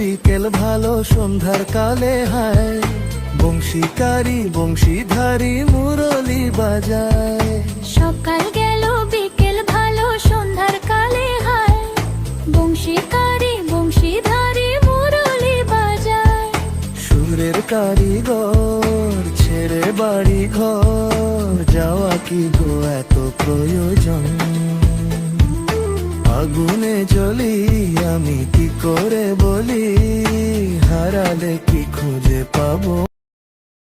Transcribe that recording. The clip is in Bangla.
বিকেল ভালো সন্ধ্যার কালে হায়, বংশীকারী বংশীধারী মুরলি বাজায়। সকাল গেল বিকেল ভালো সন্ধ্যার কালে হায়, বংশীকারী বংশীধারী মুরলি বাজায়। সুরের কারিগর ছেড়ে বাড়ি ঘর, যাওয়া কি গো এত প্রয়োজন? আগুনে জ্বলি আমি কি করে বলি, হারালে কি খুঁজে পাবো?